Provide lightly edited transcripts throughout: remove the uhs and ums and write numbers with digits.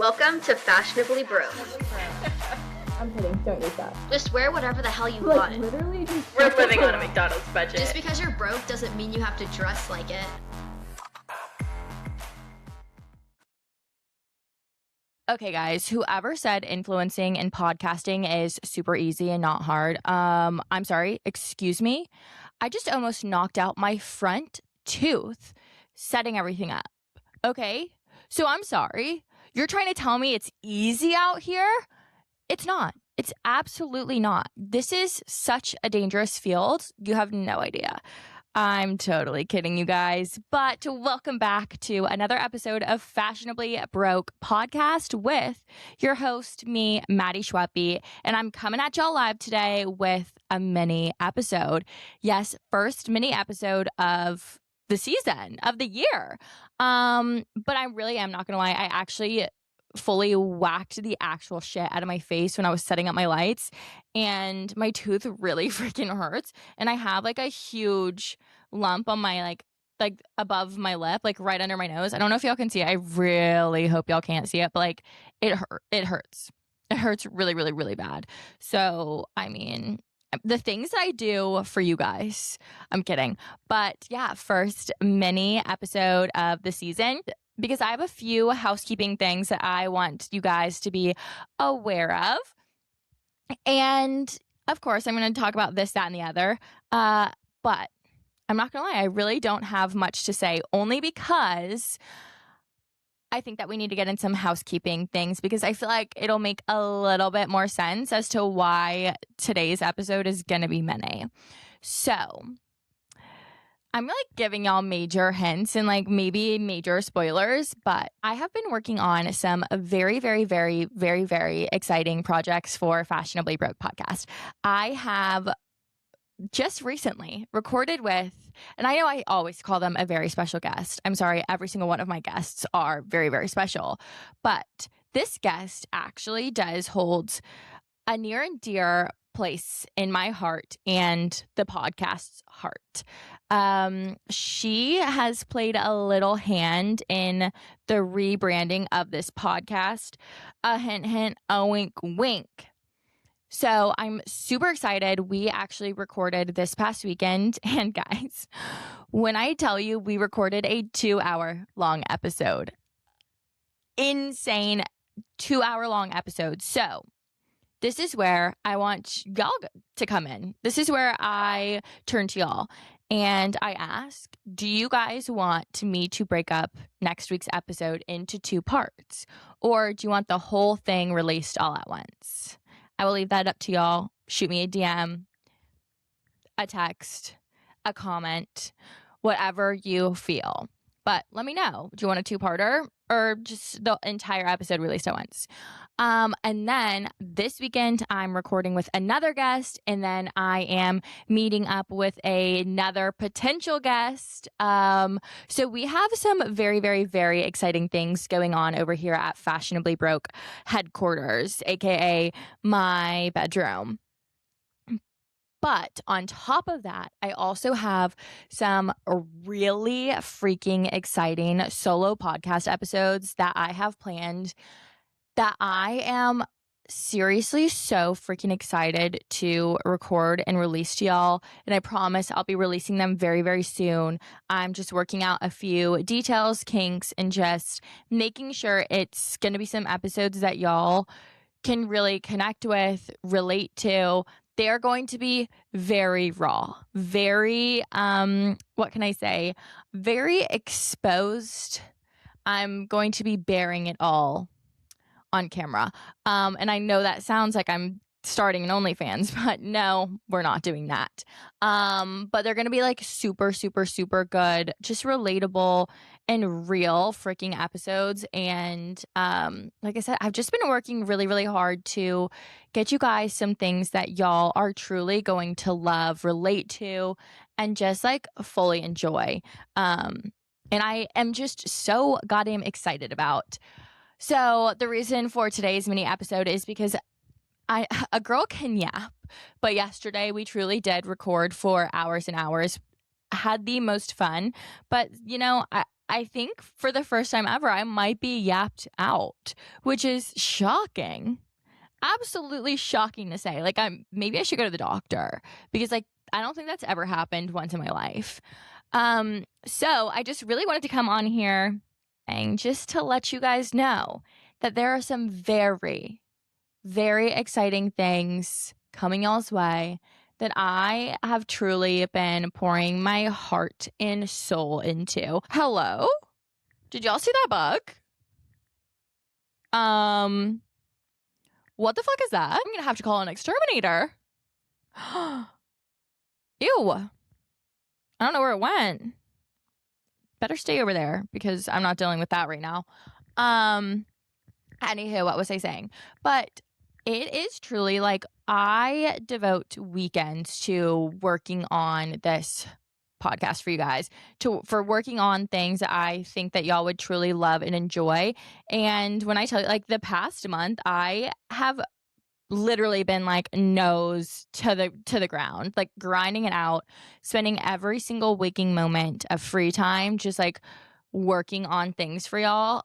Welcome to Fashionably Broke. I'm kidding, don't use that. Just wear whatever the hell you Like, want. literally just... We're living on a McDonald's budget. Just because you're broke doesn't mean you have to dress like it. Okay, guys, whoever said influencing and podcasting is super easy and not hard, I'm sorry, excuse me. I just almost knocked out my front tooth setting everything up. Okay, so I'm sorry. You're trying to tell me it's easy out here? It's not. It's absolutely not. This is such a dangerous field. You have no idea. I'm totally kidding, you guys. But welcome back to another episode of Fashionably Broke podcast with your host, me, Maddy Schweppy. And I'm coming at y'all live today with a mini episode. Yes, first mini episode of the season, of the year. But I really am not going to lie. I actually fully whacked the actual shit out of my face when I was setting up my lights, and my tooth really freaking hurts, and I have like a huge lump on my like above my lip, like right under my nose. I don't know if y'all can see it. I really hope y'all can't see it, but like it hurts really, really, really bad. So I mean, the things that I do for you guys, I'm kidding, but yeah, first mini episode of the season, because I have a few housekeeping things that I want you guys to be aware of. And of course, I'm going to talk about this, that, and the other. But I'm not going to lie, I really don't have much to say, only because I think that we need to get in some housekeeping things, because I feel like it'll make a little bit more sense as to why today's episode is going to be mini. So I'm like giving y'all major hints and like maybe major spoilers, but I have been working on some very, very, very, very, very exciting projects for Fashionably Broke podcast. I have just recently recorded with, and I know I always call them a very special guest. I'm sorry, every single one of my guests are very, very special, but this guest actually does hold a near and dear place in my heart and the podcast's heart. She has played a little hand in the rebranding of this podcast. A hint, hint, a wink, wink. So I'm super excited. We actually recorded this past weekend. And guys, when I tell you we recorded a 2-hour long episode, insane 2-hour long episode. So this is where I want y'all to come in. This is where I turn to y'all and I ask, do you guys want me to break up next week's episode into 2 parts? Or do you want the whole thing released all at once? I will leave that up to y'all. Shoot me a DM, a text, a comment, whatever you feel. But let me know. Do you want a 2-parter or just the entire episode released at once? And then this weekend, I'm recording with another guest, and then I am meeting up with another potential guest. So we have some very, very, very exciting things going on over here at Fashionably Broke headquarters, aka my bedroom. But on top of that, I also have some really freaking exciting solo podcast episodes that I have planned that I am seriously so freaking excited to record and release to y'all. And I promise I'll be releasing them very, very soon. I'm just working out a few details, kinks, and just making sure it's going to be some episodes that y'all can really connect with, relate to. They are going to be very raw, very, what can I say? Very exposed. I'm going to be bearing it all on camera. And I know that sounds like I'm starting an OnlyFans, but no, we're not doing that. But they're going to be like super, super, super good, just relatable and real freaking episodes. And like I said, I've just been working really, really hard to get you guys some things that y'all are truly going to love, relate to, and just like fully enjoy. And I am just so goddamn excited about. So the reason for today's mini episode is because a girl can yap, but yesterday we truly did record for hours and hours, had the most fun. But, you know, I think for the first time ever, I might be yapped out, which is shocking. Absolutely shocking to say. Like, maybe I should go to the doctor because, like, I don't think that's ever happened once in my life. So I just really wanted to come on here and just to let you guys know that there are some very, very exciting things coming y'all's way that I have truly been pouring my heart and soul into. Hello? Did y'all see that bug? What the fuck is that? I'm gonna have to call an exterminator. Ew. I don't know where it went. Better stay over there because I'm not dealing with that right now. Anywho, what was I saying? But it is truly like I devote weekends to working on this podcast for you guys, for working on things that I think that y'all would truly love and enjoy. And when I tell you, like, the past month, I have literally been like nose to the ground, like grinding it out, spending every single waking moment of free time just like working on things for y'all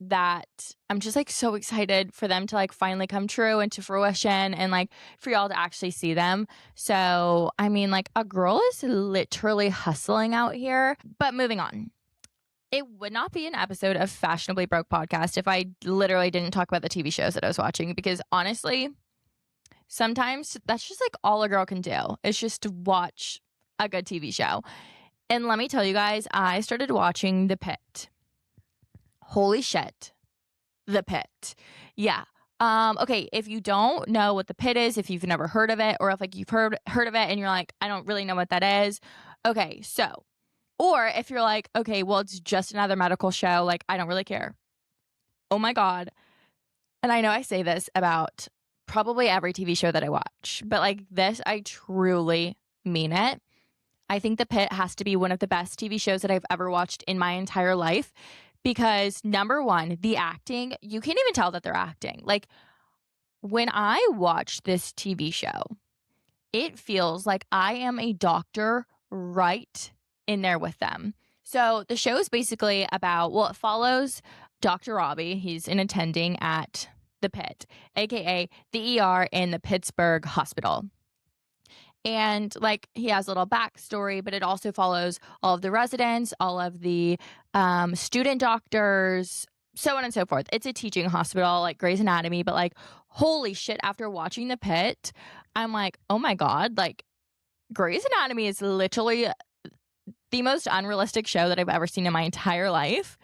that I'm just like so excited for them to like finally come true and to fruition and like for y'all to actually see them. So, I mean, like, a girl is literally hustling out here. But moving on. It would not be an episode of Fashionably Broke podcast if I literally didn't talk about the TV shows that I was watching, because honestly, sometimes that's just like all a girl can do. It's just to watch a good TV show. And let me tell you guys, I started watching The Pitt. Holy shit. The Pitt. Yeah. Okay, if you don't know what The Pitt is, if you've never heard of it, or if like you've heard of it and you're like, I don't really know what that is. Okay, so, or if you're like, okay, well, it's just another medical show, like, I don't really care. Oh my God. And I know I say this about probably every TV show that I watch, but like this, I truly mean it. I think The Pitt has to be one of the best TV shows that I've ever watched in my entire life. Because number one, the acting, you can't even tell that they're acting. Like, when I watch this TV show, it feels like I am a doctor right in there with them. So the show is basically about, well, it follows Dr. Robbie. He's an attending at the Pitt, aka the ER in the Pittsburgh hospital. And like, he has a little backstory, but it also follows all of the residents, all of the student doctors, so on and so forth. It's a teaching hospital like Grey's Anatomy, but like, holy shit, after watching The Pitt, I'm like, oh my God, like, Grey's Anatomy is literally the most unrealistic show that I've ever seen in my entire life.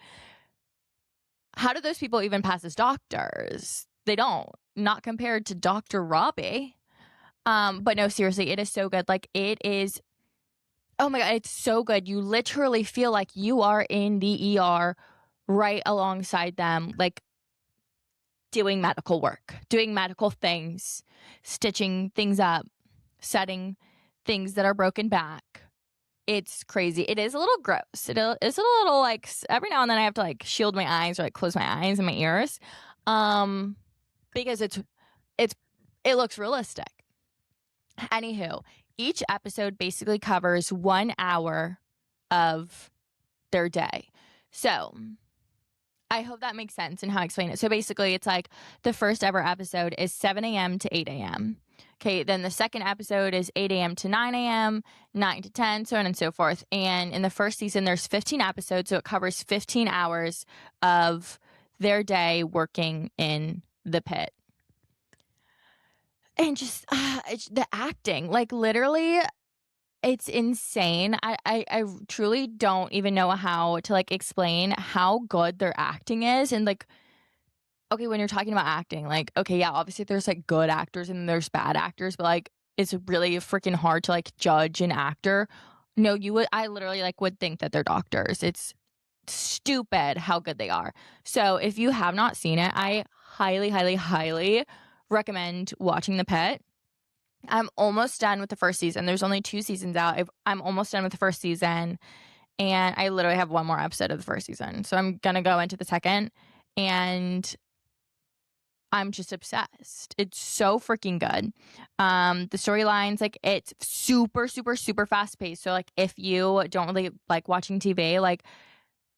How do those people even pass as doctors? They don't. Not compared to Dr. Robbie. But no, seriously, it is so good. Like, it is, oh my God, it's so good. You literally feel like you are in the ER right alongside them, like doing medical work, doing medical things, stitching things up, setting things that are broken back. It's crazy. It is a little gross. It's a little like, every now and then I have to like shield my eyes or like close my eyes and my ears, because it looks realistic. Anywho, each episode basically covers 1 hour of their day. So I hope that makes sense in how I explain it. So basically, it's like the first ever episode is 7 a.m. to 8 a.m. Okay, then the second episode is 8 a.m. to 9 a.m., 9 to 10, so on and so forth. And in the first season, there's 15 episodes, so it covers 15 hours of their day working in the Pitt. And just the acting, like, literally, it's insane. I truly don't even know how to like explain how good their acting is. And like, okay, when you're talking about acting, like, okay, yeah, obviously there's like good actors and there's bad actors, but like, it's really freaking hard to like judge an actor. No, I literally like would think that they're doctors. It's stupid how good they are. So if you have not seen it, I highly, highly, highly recommend watching The Pitt. I'm almost done with the first season. There's only 2 seasons out. I'm almost done with the first season, and I literally have 1 more episode of the first season. So I'm gonna go into the second, and I'm just obsessed. It's so freaking good. The storylines, like, it's super, super, super fast paced. So like, if you don't really like watching TV, like,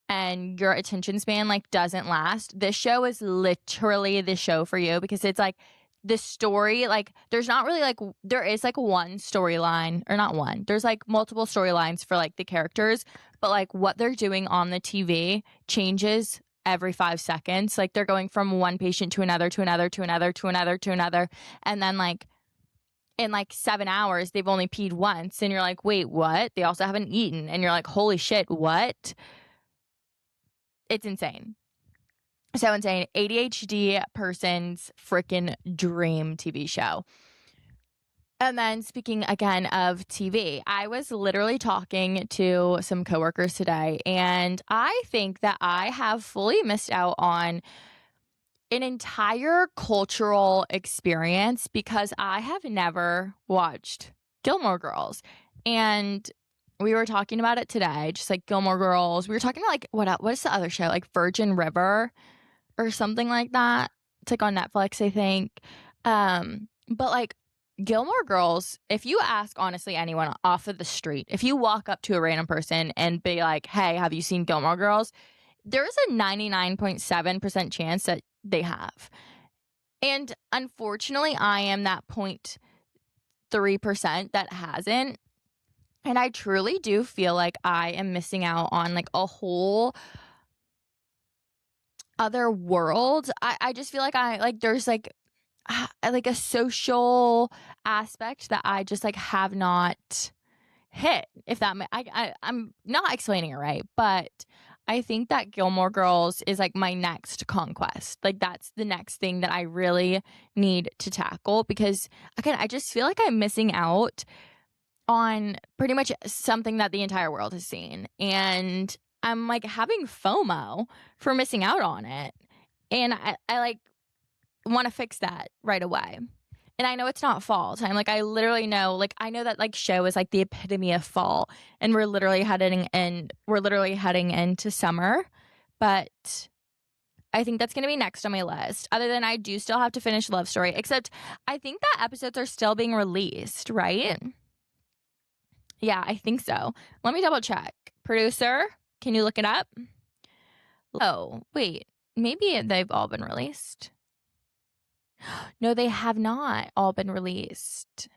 and your attention span like doesn't last, this show is literally the show for you, because it's like the story, like there's not really like, there is like one storyline, or not one, there's like multiple storylines for like the characters, but like what they're doing on the TV changes every 5 seconds. Like they're going from one patient to another, to another, to another, to another, to another, and then like in like 7 hours they've only peed once, and you're like, wait, what? They also haven't eaten, and you're like, holy shit, what? It's insane. So insane. ADHD person's freaking dream TV show. And then speaking again of TV, I was literally talking to some coworkers today, and I think that I have fully missed out on an entire cultural experience because I have never watched Gilmore Girls. And we were talking about it today, just like Gilmore Girls. We were talking about like, what is the other show? Like Virgin River or something like that. It's like on Netflix, I think. But like Gilmore Girls, if you ask honestly anyone off of the street, if you walk up to a random person and be like, hey, have you seen Gilmore Girls? There is a 99.7% chance that they have. And unfortunately, I am that 0.3% that hasn't. And I truly do feel like I am missing out on like a whole other world. I just feel like there's like a social aspect that I just like have not hit. If that I'm not explaining it right, but I think that Gilmore Girls is like my next conquest. Like that's the next thing that I really need to tackle, because again, I just feel like I'm missing out on pretty much something that the entire world has seen. And I'm like having FOMO for missing out on it. And I like want to fix that right away. And I know it's not fall time. Like I literally know, like I know that like show is like the epitome of fall, and we're literally heading into summer. But I think that's going to be next on my list. Other than I do still have to finish Love Story, except I think that episodes are still being released, right? Yeah, I think so. Let me double check. Producer, can you look it up? Oh, wait. Maybe they've all been released. No, they have not all been released.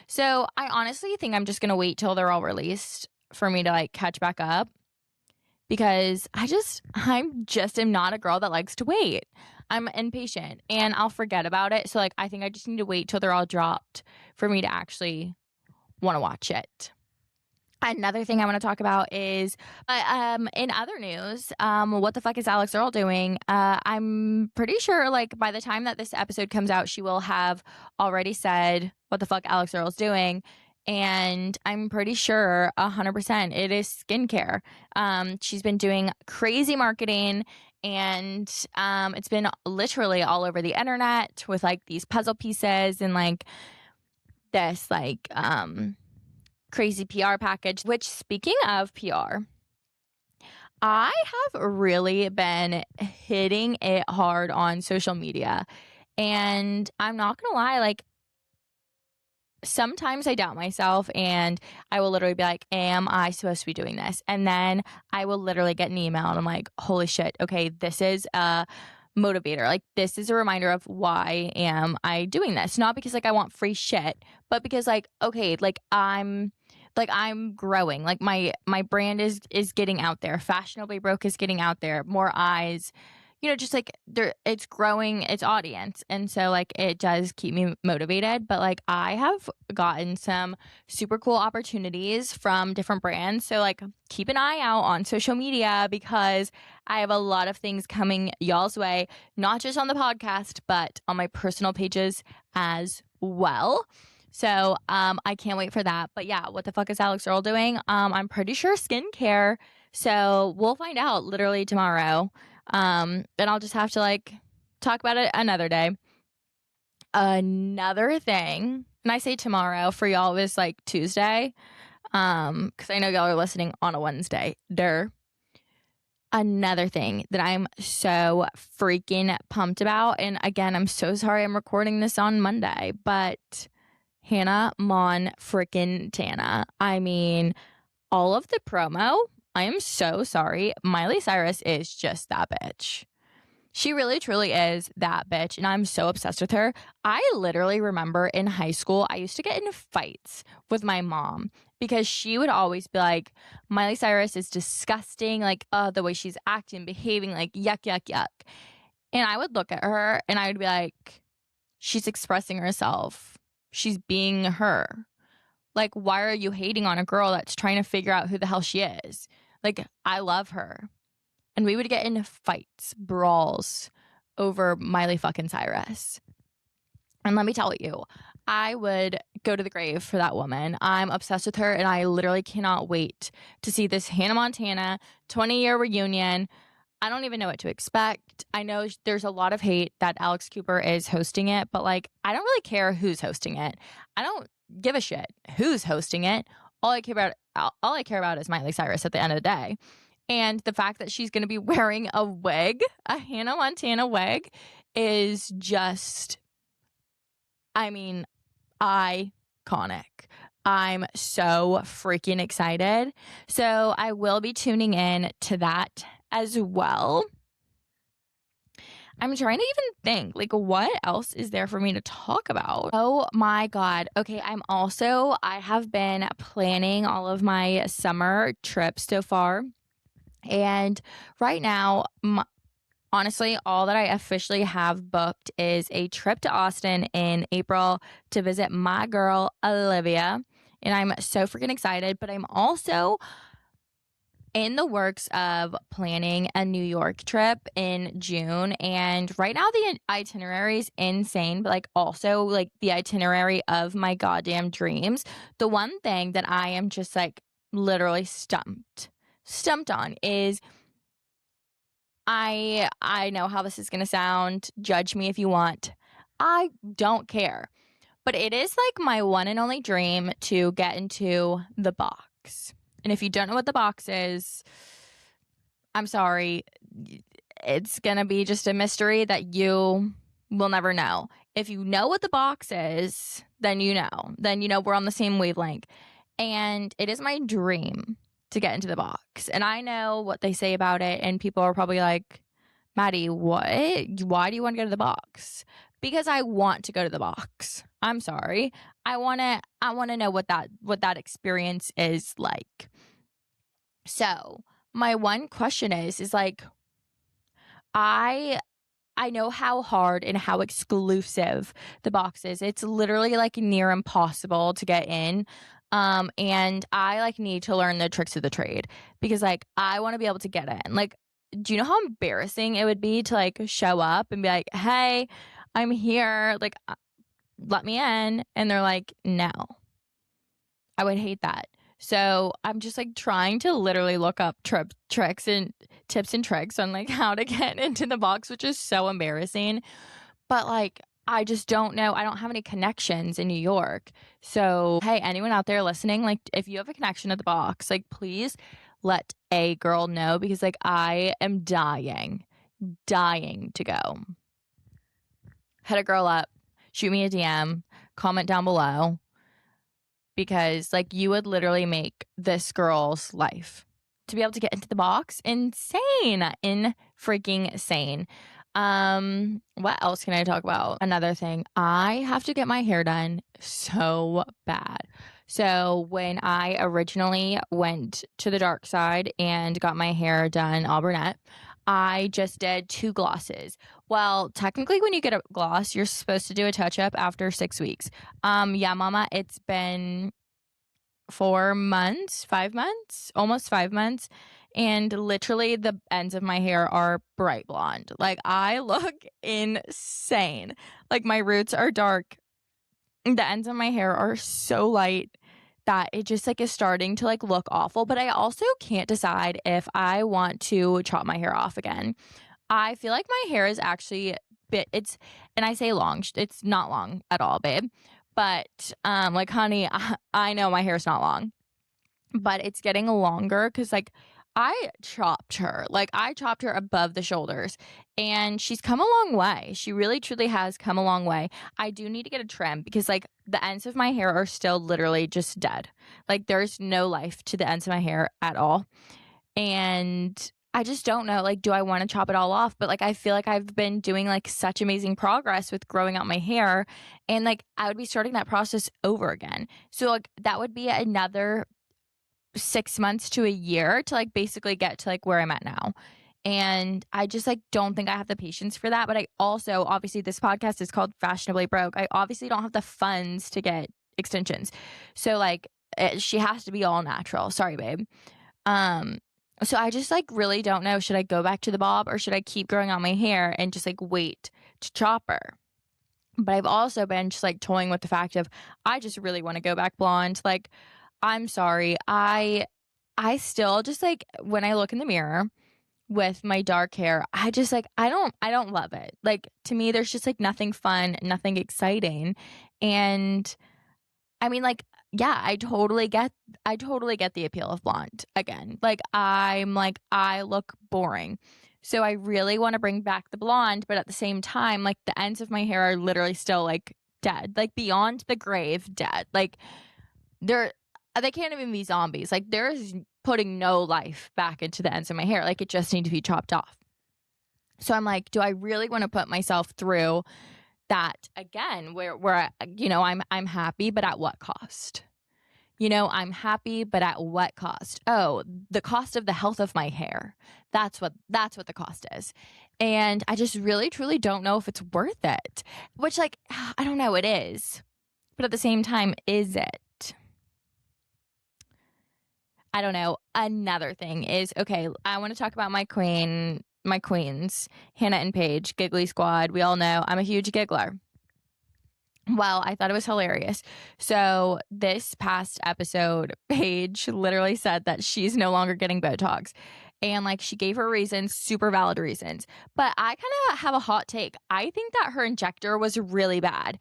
So I honestly think I'm just going to wait till they're all released for me to like catch back up, because I'm just am not a girl that likes to wait. I'm impatient and I'll forget about it. So like I think I just need to wait till they're all dropped for me to actually want to watch it. Another thing I want to talk about is, in other news, what the fuck is Alix Earle doing? I'm pretty sure, like, by the time that this episode comes out, she will have already said what the fuck Alix Earle's doing. And I'm pretty sure 100% it is skincare. She's been doing crazy marketing, and it's been literally all over the internet with, like, these puzzle pieces and, like, this, like, crazy PR package. Which, speaking of PR, I have really been hitting it hard on social media, and I'm not gonna lie, like sometimes I doubt myself, and I will literally be like, am I supposed to be doing this? And then I will literally get an email and I'm like, holy shit, okay, this is a motivator. Like this is a reminder of why am I doing this? Not because like I want free shit, but because like, okay, like I'm growing. Like my brand is getting out there. Fashionably Broke is getting out there. More eyes, you know, just like it's growing its audience. And so like it does keep me motivated. But like I have gotten some super cool opportunities from different brands. So like keep an eye out on social media, because I have a lot of things coming y'all's way, not just on the podcast, but on my personal pages as well. So I can't wait for that. But yeah, what the fuck is Alix Earle doing? I'm pretty sure skincare. So we'll find out literally tomorrow. And I'll just have to like talk about it another day. Another thing, and I say tomorrow for y'all is like Tuesday, because I know y'all are listening on a Wednesday. Another thing that I'm so freaking pumped about, and again, I'm so sorry I'm recording this on Monday, but Hannah Mon freaking Tana. I mean, all of the promo I am so sorry. Miley Cyrus is just that bitch. She really, truly is that bitch, and I'm so obsessed with her. I literally remember in high school, I used to get in fights with my mom because she would always be like, Miley Cyrus is disgusting, like, the way she's acting, behaving, like, yuck, yuck, yuck. And I would look at her, and I would be like, she's expressing herself. She's being her. Like, why are you hating on a girl that's trying to figure out who the hell she is? Like, I love her. And we would get in fights, brawls over Miley fucking Cyrus. And let me tell you, I would go to the grave for that woman. I'm obsessed with her, and I literally cannot wait to see this Hannah Montana 20-year reunion. I don't even know what to expect. I know there's a lot of hate that Alix Cooper is hosting it, but like, I don't really care who's hosting it. I don't give a shit who's hosting it. All I care about is Miley Cyrus at the end of the day. And the fact that she's going to be wearing a wig, a Hannah Montana wig, is just, I mean, iconic. I'm so freaking excited. So I will be tuning in to that as well. I'm trying to even think, like, what else is there for me to talk about? Oh my God. Okay, I have been planning all of my summer trips so far. And right now, honestly, all that I officially have booked is a trip to Austin in April to visit my girl, Olivia. And I'm so freaking excited. But I'm also in the works of planning a New York trip in June. And right now, the itinerary is insane. But like also like the itinerary of my goddamn dreams. The one thing that I am just like literally stumped on is I know how this is going to sound. Judge me if you want. I don't care. But it is like my one and only dream to get into the box. And if you don't know what the box is, I'm sorry. It's going to be just a mystery that you will never know. If you know what the box is, then you know. Then you know we're on the same wavelength. And it is my dream to get into the box. And I know what they say about it, and people are probably like, Maddy, what? Why do you want to go to the box? Because I want to go to the box. I'm sorry. I want to know what that experience is like. So, my one question is like, I know how hard and how exclusive the box is. It's literally like near impossible to get in. And I like need to learn the tricks of the trade because like I want to be able to get in. Like, do you know how embarrassing it would be to like show up and be like, hey, I'm here, like let me in, and they're like, no. I would hate that. So I'm just like trying to literally look up tricks and tips and tricks on like how to get into the box, which is so embarrassing. But like I just don't know. I don't have any connections in New York. So, hey, anyone out there listening, like if you have a connection at the box, like please let a girl know because like I am dying to go. Hit a girl up, shoot me a DM, comment down below because like you would literally make this girl's life to be able to get into the box. Insane. Freaking insane. What else can I talk about? Another thing, I have to get my hair done so bad. So when I originally went to the dark side and got my hair done all brunette, I just did 2 glosses. Well, technically when you get a gloss, you're supposed to do a touch up after 6 weeks. Yeah, mama, it's been 4 months, 5 months, almost 5 months. And literally the ends of my hair are bright blonde. Like I look insane. Like my roots are dark. The ends of my hair are so light that it just like is starting to like look awful. But I also can't decide if I want to chop my hair off again. I feel like my hair is actually and I say long, it's not long at all, babe. But like honey, I know my hair's not long. But it's getting longer because like I chopped her above the shoulders and she's come a long way. She really truly has come a long way. I do need to get a trim because like the ends of my hair are still literally just dead. Like there's no life to the ends of my hair at all. And I just don't know, like, do I want to chop it all off? But like, I feel like I've been doing like such amazing progress with growing out my hair, and like I would be starting that process over again. So like that would be another 6 months to a year to like basically get to like where I'm at now. And I just like don't think I have the patience for that. But I also, obviously, this podcast is called Fashionably Broke. I obviously don't have the funds to get extensions. So like she has to be all natural. Sorry, babe. So I just like really don't know. Should I go back to the bob, or should I keep growing out my hair and just like wait to chop her? But I've also been just like toying with the fact of I just really want to go back blonde. Like, I'm sorry. I still just like when I look in the mirror with my dark hair, I just like I don't love it. Like, to me there's just like nothing fun, nothing exciting. And I mean, like, yeah, I totally get the appeal of blonde again. Like, I'm like, I look boring. So I really want to bring back the blonde, but at the same time, like, the ends of my hair are literally still like dead, like beyond the grave dead. Like, they're they can't even be zombies. Like, there's putting no life back into the ends of my hair. Like, it just needs to be chopped off. So I'm like, do I really want to put myself through that again, where I'm happy, but at what cost? I'm happy, but at what cost? Oh, the cost of the health of my hair. That's what the cost is. And I just really truly don't know if it's worth it. Which, like, I don't know, it is. But at the same time, is it? I don't know. Another thing is, okay, I want to talk about my queens, Hannah and Paige, Giggly Squad. We all know I'm a huge giggler. Well, I thought it was hilarious. So this past episode, Paige literally said that she's no longer getting Botox. And like, she gave her reasons, super valid reasons. But I kind of have a hot take. I think that her injector was really bad.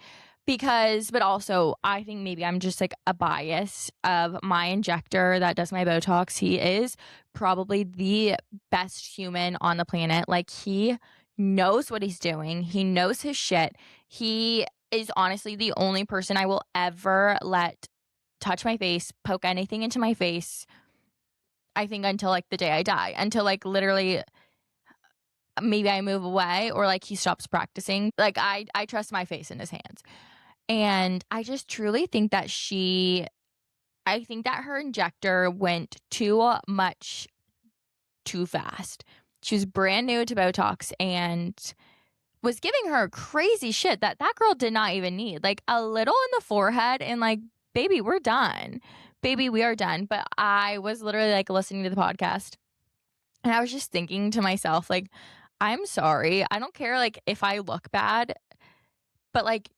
But also, I think maybe I'm just like a bias of my injector that does my Botox. He is probably the best human on the planet. Like, he knows what he's doing. He knows his shit. He is honestly the only person I will ever let touch my face, poke anything into my face, I think, until like the day I die. Until like literally maybe I move away, or like he stops practicing. Like, I trust my face in his hands. And I just truly think that I think that her injector went too much too fast. She was brand new to Botox and was giving her crazy shit that girl did not even need. Like, a little in the forehead and like, baby, we're done. Baby, we are done. But I was literally like listening to the podcast, and I was just thinking to myself, like, I'm sorry. I don't care like if I look bad, but like,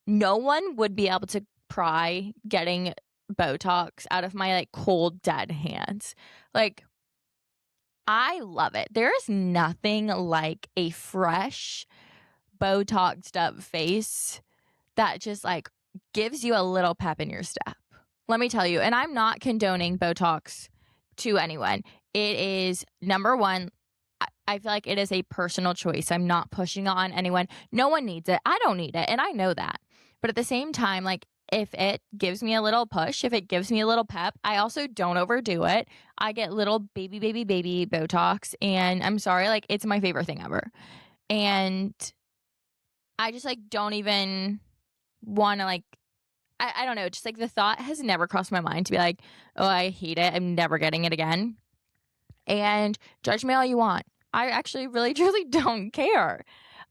no one would be able to pry getting Botox out of my like cold, dead hands. Like, I love it. There is nothing like a fresh, Botoxed up face that just like gives you a little pep in your step. Let me tell you, and I'm not condoning Botox to anyone. It is, number one, I feel like it is a personal choice. I'm not pushing it on anyone. No one needs it. I don't need it, and I know that. But at the same time, like, if it gives me a little push, if it gives me a little pep, I also don't overdo it. I get little baby Botox, and I'm sorry, like, it's my favorite thing ever. And I just like don't even want to like, I don't know, just like the thought has never crossed my mind to be like, oh, I hate it, I'm never getting it again. And judge me all you want. I actually really truly don't care.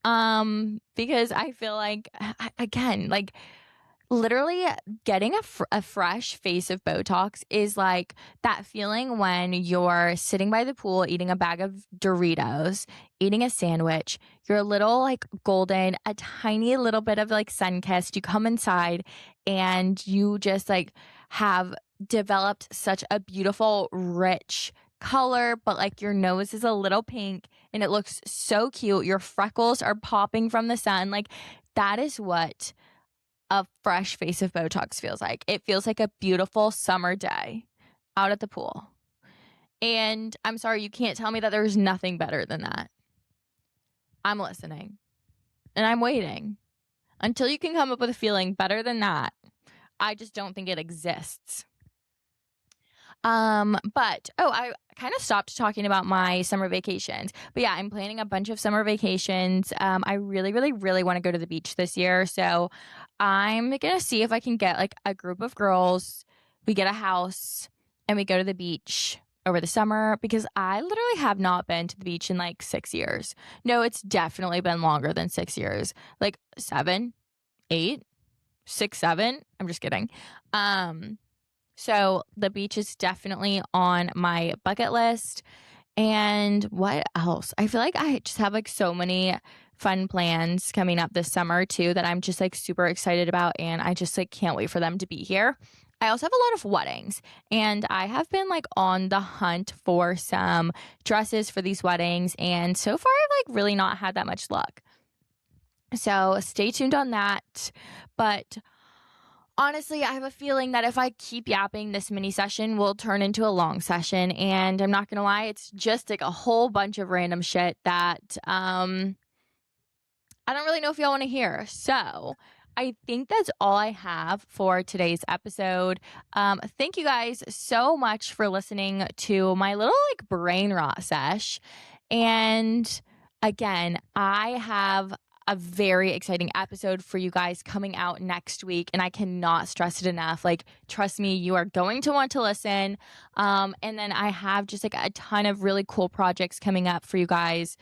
Because I feel like, again, like, literally getting a fresh face of Botox is like that feeling when you're sitting by the pool eating a bag of Doritos, eating a sandwich, you're a little like golden, a tiny little bit of like sun-kissed. You come inside and you just like have developed such a beautiful, rich color, but like your nose is a little pink and it looks so cute. Your freckles are popping from the sun. Like, that is what a fresh face of Botox feels like. It feels like a beautiful summer day out at the pool. And I'm sorry, you can't tell me that there's nothing better than that. I'm listening. And I'm waiting. Until you can come up with a feeling better than that, I just don't think it exists. I kind of stopped talking about my summer vacations. But yeah, I'm planning a bunch of summer vacations. I really, really, really want to go to the beach this year. So I'm gonna see if I can get like a group of girls. We get a house and we go to the beach over the summer because I literally have not been to the beach in like 6 years. No, it's definitely been longer than 6 years. Like 7, 8, 6, 7. I'm just kidding. So the beach is definitely on my bucket list. And what else? I feel like I just have like so many fun plans coming up this summer too that I'm just like super excited about, and I just like can't wait for them to be here. I also have a lot of weddings, and I have been like on the hunt for some dresses for these weddings, and so far I've like really not had that much luck. So stay tuned on that. But honestly, I have a feeling that if I keep yapping, this mini session will turn into a long session. And I'm not going to lie, it's just like a whole bunch of random shit that I don't really know if y'all want to hear. So I think that's all I have for today's episode. Thank you guys so much for listening to my little like brain rot sesh. And again, I have a very exciting episode for you guys coming out next week, and I cannot stress it enough. Like, trust me, you are going to want to listen. And then I have just like a ton of really cool projects coming up for you guys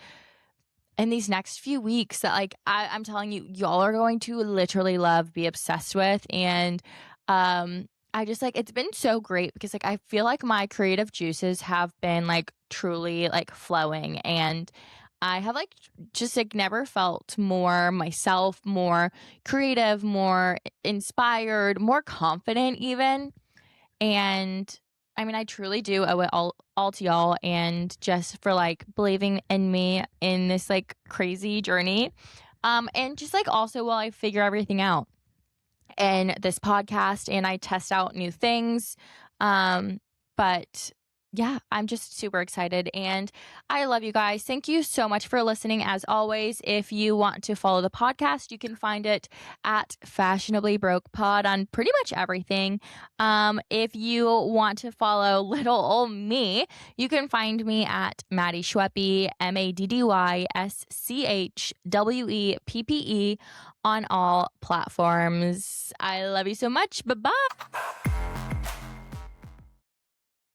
in these next few weeks that like I'm telling you, y'all are going to literally love, be obsessed with. And I just like, it's been so great because like I feel like my creative juices have been like truly like flowing, and I have like just like never felt more myself, more creative, more inspired, more confident even. And I mean, I truly do owe it all to y'all, and just for like believing in me in this like crazy journey. And just like also while I figure everything out in this podcast and I test out new things. But yeah, I'm just super excited, and I love you guys. Thank you so much for listening. As always, if you want to follow the podcast, you can find it at Fashionably Broke Pod on pretty much everything. If you want to follow little old me, you can find me at Maddy Schweppe, MaddySchweppe on all platforms. I love you so much. Bye-bye.